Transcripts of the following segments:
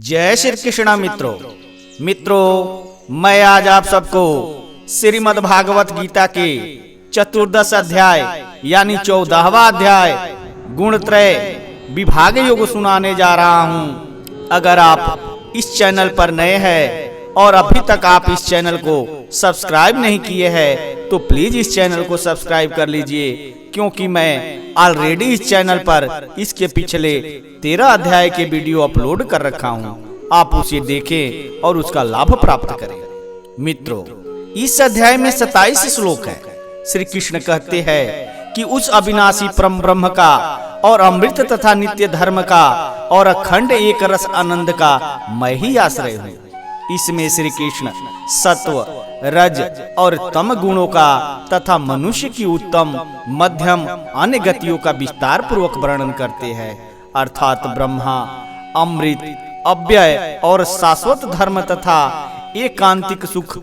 जय श्री कृष्णा मित्रों, मैं आज आप सबको श्रीमद् भागवत गीता के चतुर्दश अध्याय यानी 14वां अध्याय गुणत्रय विभाग योग सुनाने जा रहा हूँ। अगर आप इस चैनल पर नए हैं और अभी तक आप इस चैनल को सब्सक्राइब नहीं किए हैं तो प्लीज इस चैनल को सब्सक्राइब कर लीजिए, क्योंकि मैं ऑलरेडी इस चैनल पर इसके पिछले 13 अध्याय के वीडियो अपलोड कर रखा हूँ। आप उसे देखें और उसका लाभ प्राप्त करें। मित्रों, इस अध्याय में 27 श्लोक है। श्री कृष्ण कहते हैं कि उस अविनाशी परम ब्रह्म का और अमृत तथा नित्य धर्म का और अखंड एक रस आनंद का मैं ही आश्रय हूँ। इसमें श्री कृष्ण सत्व, रज और तम गुणों का तथा मनुष्य की उत्तम, मध्यम, अन्य गतियों का विस्तार पूर्वक वर्णन करते हैं। अर्थात ब्रह्मा, अमृत, अव्यय और शाश्वत धर्म तथा एकांतिक सुख,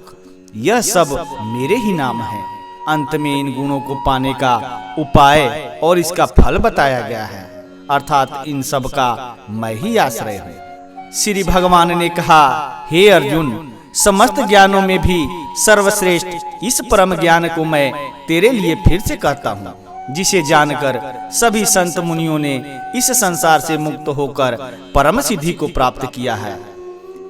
यह सब मेरे ही नाम है। अंत में इन गुणों को पाने का उपाय और इसका फल बताया गया है। अर्थात इन सब का मैं ही आश्रय हूँ। श्री भगवान ने कहा, हे अर्जुन, समस्त ज्ञानों में भी सर्वश्रेष्ठ इस परम ज्ञान को मैं तेरे लिए फिर से कहता हूँ, जिसे जानकर सभी संत मुनियों ने इस संसार से मुक्त होकर परम सिद्धि को प्राप्त किया है।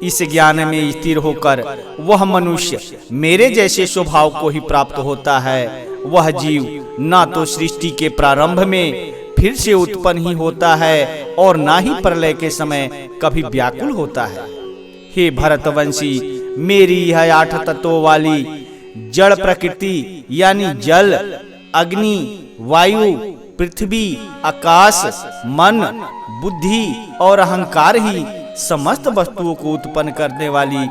इस ज्ञान में स्थिर होकर वह मनुष्य मेरे जैसे स्वभाव को ही प्राप्त होता है। वह जीव ना तो सृष्टि के प्रारंभ में फिर से उत्पन्न ही होता है और ना ही प्रलय के समय कभी व्याकुल होता है। हे भरतवंशी, मेरी यह 8 तत्वों वाली जड़ प्रकृति यानी जल, अग्नि, वायु, पृथ्वी, आकाश, मन, बुद्धि और अहंकार ही समस्त वस्तुओं को उत्पन्न करने वाली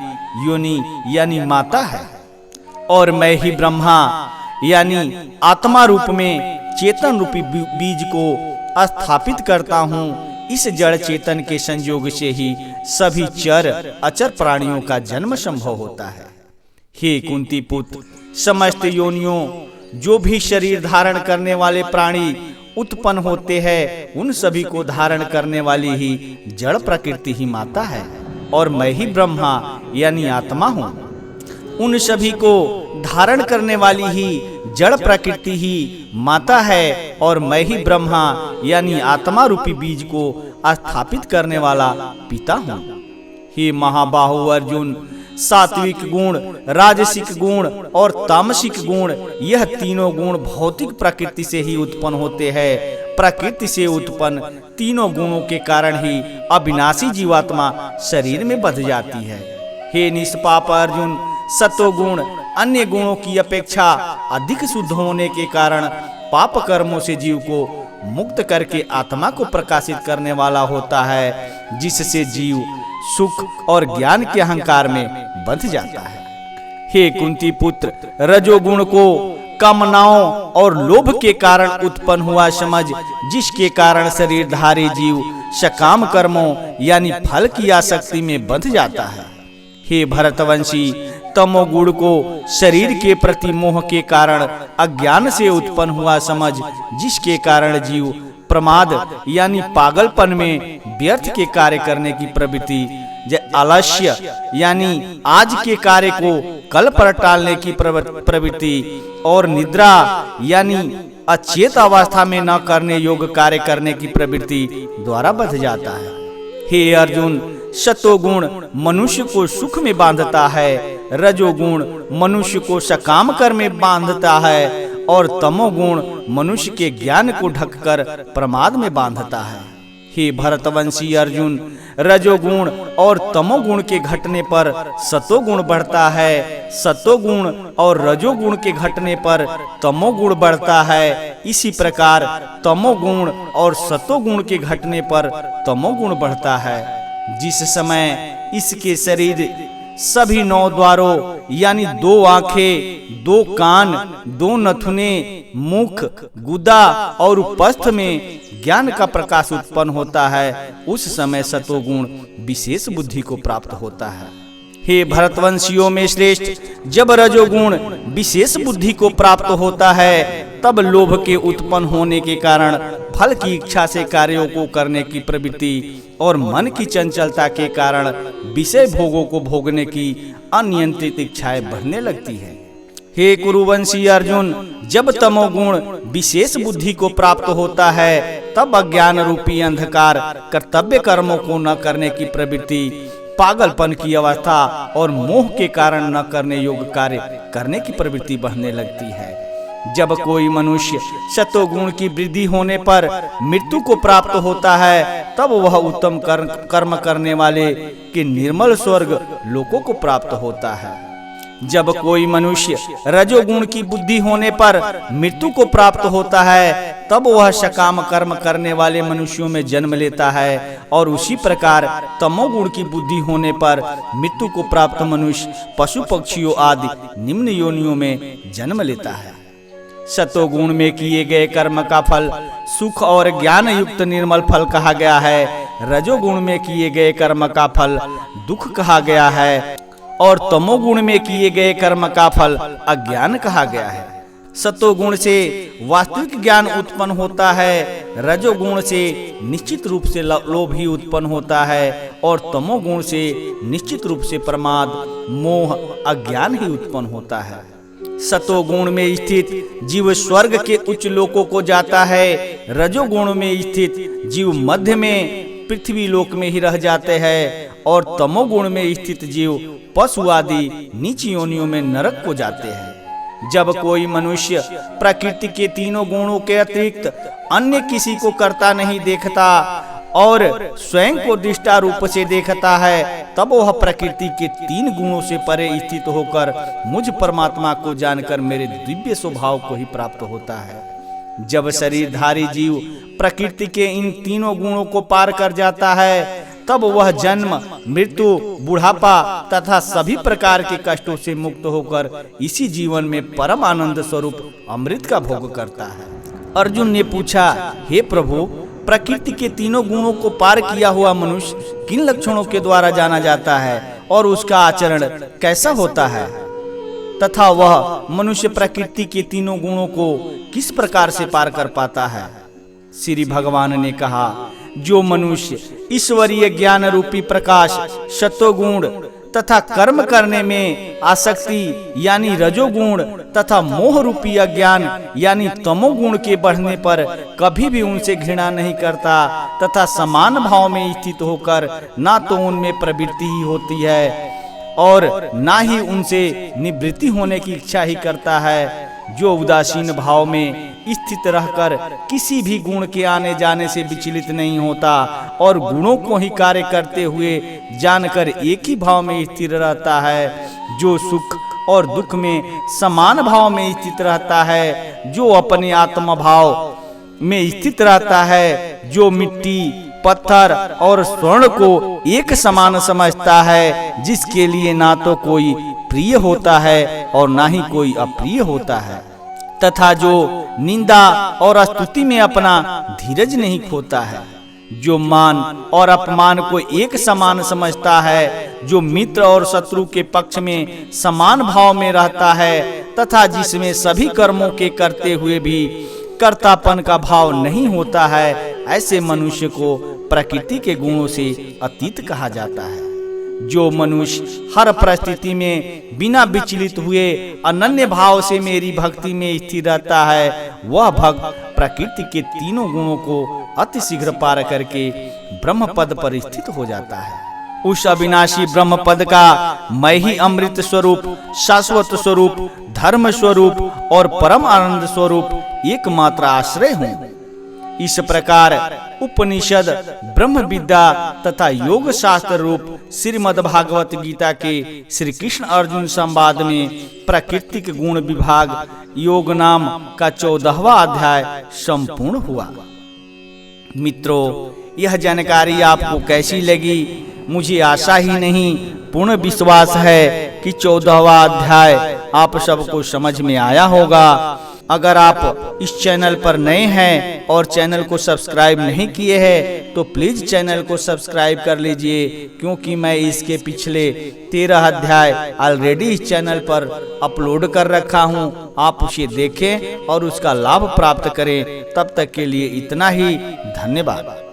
योनि यानी माता है। और मैं ही ब्रह्मा यानी आत्मा रूप में चेतन रूपी बीज को स्थापित करता हूँ। इस जड़ चेतन के संयोग से ही सभी चर अचर प्राणियों का जन्म संभव होता है। हे कुंती पुत्र, समस्त योनियों जो भी शरीर धारण करने वाले प्राणी उत्पन्न होते हैं, उन सभी को धारण करने वाली ही जड़ प्रकृति ही माता है। और मैं ही ब्रह्मा यानी आत्मा हूँ। उन सभी को धारण करने वाली ही जड़ प्रकृति ही माता है और मैं ही ब्रह्मा यानी आत्मा रूपी बीज को स्थापित करने वाला पिता हूँ। हे महाबाहु अर्जुन, सात्विक गुण, राजसिक गुण और तामसिक गुण, यह तीनों गुण भौतिक प्रकृति से ही उत्पन्न होते हैं। प्रकृति से उत्पन्न तीनों गुणों के कारण ही अविनाशी जीवात्मा शरीर में बंध जाती है। हे निष्पाप अर्जुन, सत्वगुण अन्य गुणों की अपेक्षा अधिक शुद्ध होने के कारण पाप कर्मों से जीव को मुक्त करके आत्मा को प्रकाशित करने वाला होता है, जिससे जीव सुख और ज्ञान के अहंकार में बंध जाता है। हे कुंती पुत्र, रजोगुण को कामनाओं और लोभ के कारण उत्पन्न हुआ समझ, जिसके कारण शरीरधारी जीव सकाम कर्मों यानी फल की आसक्ति में बंध जाता है। हे भरतवंशी, तमोगुण को शरीर के प्रति मोह के कारण अज्ञान से उत्पन्न हुआ समझ, जिसके कारण जीव प्रमाद यानी पागलपन में व्यर्थ के कार्य करने की प्रवृत्ति, आलस्य यानी आज के कार्य को कल पर टालने की प्रवृत्ति और निद्रा यानी अचेत अवस्था में न करने योग्य कार्य करने की प्रवृत्ति द्वारा बंध जाता है। हे अर्जुन, सतोगुण मनुष्य को सुख में बांधता है, रजोगुण मनुष्य को सकाम कर्म में बांधता है और तमोगुण मनुष्य के ज्ञान को ढककर प्रमाद में बांधता है। हे भरतवंशी अर्जुन, रजोगुण और तमोगुण के घटने पर सतोगुण बढ़ता है, सतोगुण और रजोगुण के घटने पर तमोगुण बढ़ता है। इसी प्रकार तमोगुण और सतोगुण के घटने पर तमोगुण बढ़ता है। जिस समय इसके शरीर सभी 9 द्वारों यानी 2 आंखें, 2 कान, 2 नथुने, मुख, गुदा और उपस्थ में ज्ञान का प्रकाश उत्पन्न होता है, उस समय सतोगुण विशेष बुद्धि को प्राप्त होता है। हे भरतवंशियों में श्रेष्ठ, जब रजोगुण विशेष बुद्धि को प्राप्त होता है, तब लोभ के उत्पन्न होने के कारण फल की इच्छा से कार्यों को करने की प्रवृत्ति और मन की चंचलता के कारण विषय भोगों को भोगने की अनियंत्रित इच्छाएं बढ़ने लगती है। हे कुरुवंशी अर्जुन, जब तमोगुण विशेष बुद्धि को प्राप्त होता है तब अज्ञान रूपी अंधकार कर्तव्य कर्मों को न करने की प्रवृत्ति, पागलपन की अवस्था और मोह के कारण न करने योग्य कार्य करने की प्रवृत्ति बढ़ने लगती है। जब कोई मनुष्य सत्वगुण की वृद्धि होने पर मृत्यु को प्राप्त होता है तब वह उत्तम कर्म करने वाले के निर्मल स्वर्ग लोकों को प्राप्त होता है। जब कोई मनुष्य रजोगुण की बुद्धि होने पर मृत्यु को प्राप्त होता है तब वह सकाम कर्म करने वाले मनुष्यों में जन्म लेता है और उसी प्रकार तमोगुण की बुद्धि होने पर मृत्यु को प्राप्त मनुष्य पशु पक्षियों आदि निम्न योनियों में जन्म लेता है। सतोगुण में किए गए कर्म का फल सुख और ज्ञान युक्त निर्मल फल कहा गया है। रजोगुण में किए गए कर्म का फल दुख कहा गया है और तमोगुण में किए गए कर्म का फल अज्ञान कहा गया है। सतोगुण से वास्तविक ज्ञान उत्पन्न होता है, रजोगुण से निश्चित रूप से लोभ ही उत्पन्न होता है और तमोगुण से निश्चित रूप से प्रमाद, मोह, अज्ञान ही उत्पन्न होता है। सतोगुण में स्थित जीव स्वर्ग के उच्च लोकों को जाता है, रजोगुण में स्थित जीव मध्य में पृथ्वी लोक में ही रह जाते हैं और तमोगुण में स्थित जीव पशु आदि नीच योनियों में नरक को जाते हैं। जब कोई मनुष्य प्रकृति के तीनों गुणों के अतिरिक्त अन्य किसी को करता नहीं देखता और स्वयं को दृष्टा रूप से देखता है तब वह प्रकृति के तीन गुणों से परे स्थित होकर मुझ परमात्मा को जानकर मेरे दिव्य स्वभाव को ही प्राप्त होता है। जब शरीरधारी जीव प्रकृति के इन तीनों गुणों को पार कर जाता है तब वह जन्म, मृत्यु, बुढ़ापा तथा सभी प्रकार के कष्टों से मुक्त होकर इसी जीवन में परम आनंद स्वरूप अमृत का भोग करता है। अर्जुन ने पूछा, हे प्रभु, प्रकृति के तीनों गुणों को पार किया हुआ मनुष्य किन लक्षणों के द्वारा जाना जाता है और उसका आचरण कैसा होता है तथा वह मनुष्य प्रकृति के तीनों गुणों को किस प्रकार से पार कर पाता है? श्री भगवान ने कहा, जो मनुष्य ईश्वरीय ज्ञान रूपी प्रकाश, सत्वगुण तथा कर्म करने में आसक्ति यानी रजोगुण तथा मोह रूपी अज्ञान यानी तमोगुण के बढ़ने पर कभी भी उनसे घृणा नहीं करता तथा समान भाव में स्थित होकर ना तो उनमें प्रवृत्ति ही होती है और ना ही उनसे निवृत्ति होने की इच्छा ही करता है, जो उदासीन भाव में स्थित रहकर किसी भी गुण के आने जाने से विचलित नहीं होता और गुणों को ही कार्य करते हुए जानकर एक ही भाव में स्थिर रहता है, जो सुख और दुख में समान भाव में स्थित रहता है, जो अपने आत्म भाव में स्थित रहता है, जो मिट्टी, पत्थर और स्वर्ण को एक समान समझता है, जिसके लिए ना तो कोई प्रिय होता है और ना ही कोई अप्रिय होता है, तथा जो निंदा और स्तुति में अपना धीरज नहीं खोता है, जो मान और अपमान को एक समान समझता है, जो मित्र और शत्रु के पक्ष में समान भाव में रहता है तथा जिसमें सभी कर्मों के करते हुए भी कर्तापन का भाव नहीं होता है, ऐसे मनुष्य को प्रकृति के गुणों से अतीत कहा जाता है। जो मनुष्य हर परिस्थिति में बिना विचलित हुए अनन्य भाव से मेरी भक्ति में स्थिर रहता है, वह भक्त प्रकृति के तीनों गुणों को अति शीघ्र पार करके ब्रह्म पद पर स्थित हो जाता है। उस अविनाशी ब्रह्म पद का मैं ही अमृत स्वरूप, शाश्वत स्वरूप, धर्म स्वरूप और परम आनंद स्वरूप एकमात्र आश्रय हूँ। इस प्रकार उपनिषद, ब्रह्म विद्या तथा योग शास्त्र रूप श्रीमद् भागवत गीता के श्री कृष्ण अर्जुन संवाद में प्राकृतिक गुण विभाग योग नाम का 14वां अध्याय संपूर्ण हुआ। मित्रों, यह जानकारी आपको कैसी लगी? मुझे आशा ही नहीं पूर्ण विश्वास है कि 14वां अध्याय आप सबको समझ में आया होगा। अगर आप इस चैनल पर नए हैं और चैनल को सब्सक्राइब नहीं किए हैं तो प्लीज चैनल को सब्सक्राइब कर लीजिए, क्योंकि मैं इसके पिछले 13 अध्याय ऑलरेडी इस चैनल पर अपलोड कर रखा हूं। आप उसे देखें और उसका लाभ प्राप्त करें। तब तक के लिए इतना ही। धन्यवाद।